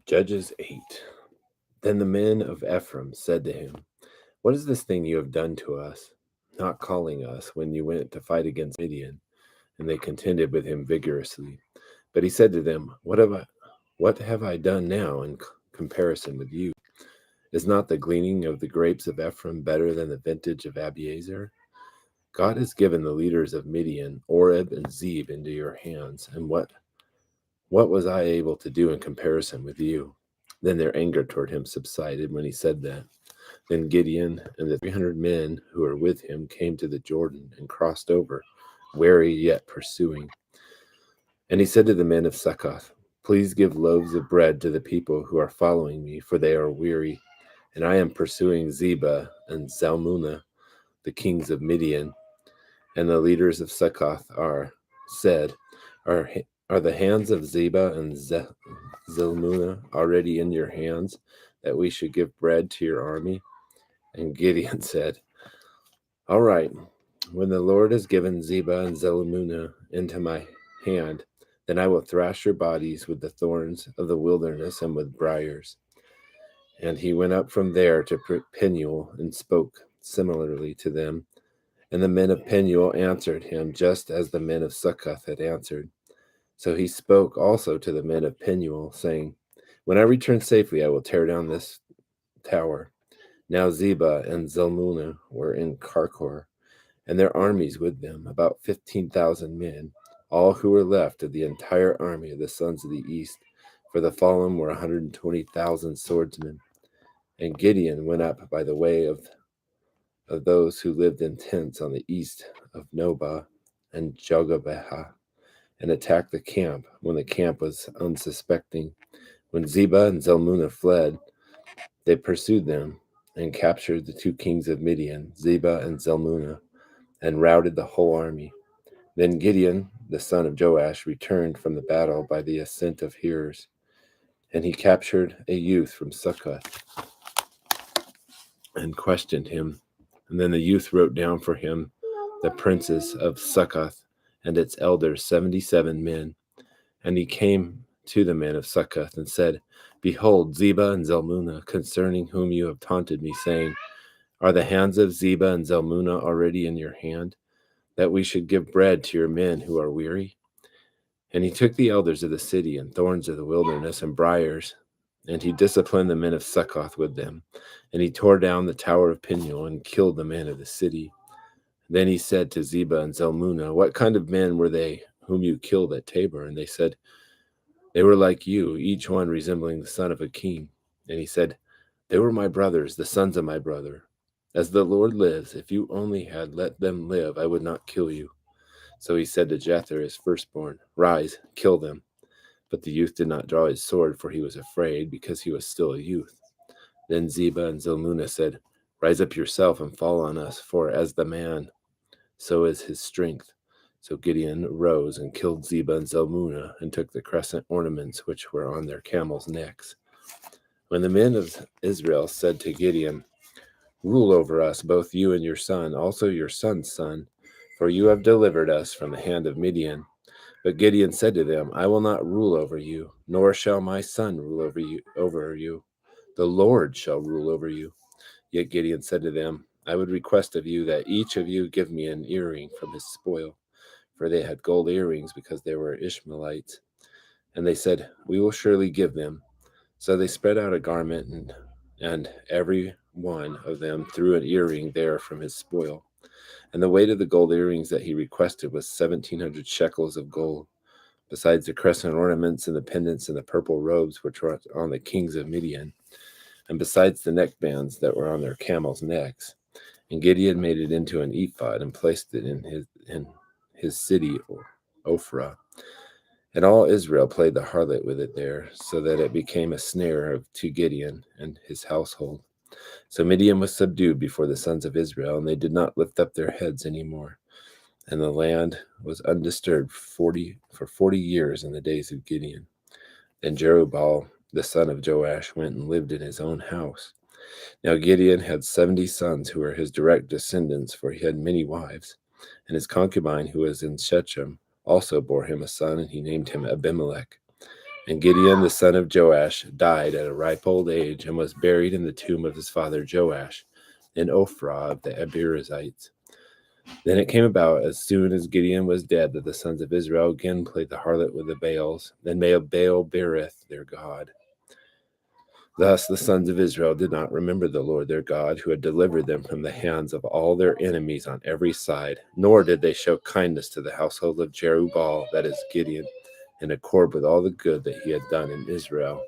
Judges 8. Then the men of Ephraim said to him, "What is this thing you have done to us, not calling us when you went to fight against Midian?" And they contended with him vigorously. But he said to them, What have I done now in comparison with you? Is not the gleaning of the grapes of Ephraim better than the vintage of Abiezer? God has given the leaders of Midian, Oreb and Zeb, into your hands, and what was I able to do in comparison with you? Then their anger toward him subsided when he said that. Then Gideon and the 300 men who were with him came to the Jordan and crossed over, wary yet pursuing. And he said to the men of Succoth, "Please give loaves of bread to the people who are following me, for they are weary, and I am pursuing Zebah and Zalmunna, the kings of Midian." And the leaders of Succoth said, Are, are the hands of Zebah and Zalmunna already in your hands, that we should give bread to your army? And Gideon said, "All right, when the Lord has given Zebah and Zalmunna into my hand, then I will thrash your bodies with the thorns of the wilderness and with briars." And he went up from there to Penuel and spoke similarly to them. And the men of Penuel answered him just as the men of Succoth had answered. So he spoke also to the men of Penuel, saying, "When I return safely, I will tear down this tower." Now Zebah and Zalmunna were in Karkor, and their armies with them, about 15,000 men, all who were left of the entire army of the sons of the east, for the fallen were 120,000 swordsmen. And Gideon went up by the way of those who lived in tents on the east of Nobah and Jogabeha, and attacked the camp when the camp was unsuspecting. When Zebah and Zalmunna fled, they pursued them and captured the two kings of Midian, Zebah and Zalmunna, and routed the whole army. Then Gideon, the son of Joash, returned from the battle by the ascent of Hears, and he captured a youth from Succoth and questioned him. And then the youth wrote down for him the princes of Succoth and its elders, 77 men. And he came to the men of Succoth and said, "Behold, Zebah and Zalmunna, concerning whom you have taunted me, saying, Are the hands of Zebah and Zalmunna already in your hand, that we should give bread to your men who are weary?" And he took the elders of the city and thorns of the wilderness and briars, and he disciplined the men of Succoth with them. And he tore down the tower of Peniel and killed the men of the city. Then he said to Zebah and Zalmunna, "What kind of men were they whom you killed at Tabor?" And they said, "They were like you, each one resembling the son of a king." And he said, "They were my brothers, the sons of my brother. As the Lord lives, if you only had let them live, I would not kill you." So he said to Jether, his firstborn, "Rise, kill them." But the youth did not draw his sword, for he was afraid, because he was still a youth. Then Zebah and Zalmunna said, "Rise up yourself and fall on us, for as the man, so is his strength." So Gideon rose and killed Zebah and Zalmunna, and took the crescent ornaments which were on their camels' necks. When the men of Israel said to Gideon, "Rule over us, both you and your son, also your son's son, for you have delivered us from the hand of Midian." But Gideon said to them, "I will not rule over you, nor shall my son rule over you. The Lord shall rule over you." Yet Gideon said to them, "I would request of you that each of you give me an earring from his spoil." For they had gold earrings, because they were Ishmaelites. And they said, "We will surely give them." So they spread out a garment, and every one of them threw an earring there from his spoil. And the weight of the gold earrings that he requested was 1,700 shekels of gold, besides the crescent ornaments and the pendants and the purple robes which were on the kings of Midian, and besides the neckbands that were on their camels' necks. And Gideon made it into an ephod and placed it in his city, Ophrah. And all Israel played the harlot with it there, so that it became a snare to Gideon and his household. So Midian was subdued before the sons of Israel, and they did not lift up their heads any more. And the land was undisturbed for 40 years in the days of Gideon. Then Jerubbaal, the son of Joash, went and lived in his own house. Now Gideon had 70 sons who were his direct descendants, for he had many wives. And his concubine, who was in Shechem, also bore him a son, and he named him Abimelech. And Gideon the son of Joash died at a ripe old age, and was buried in the tomb of his father Joash in Ophrah of the Abiezrites. Then it came about, as soon as Gideon was dead, that the sons of Israel again played the harlot with the Baals, and made Baal Berith their god. Thus the sons of Israel did not remember the Lord their God, who had delivered them from the hands of all their enemies on every side, nor did they show kindness to the household of Jerubbaal, that is Gideon, in accord with all the good that he had done in Israel.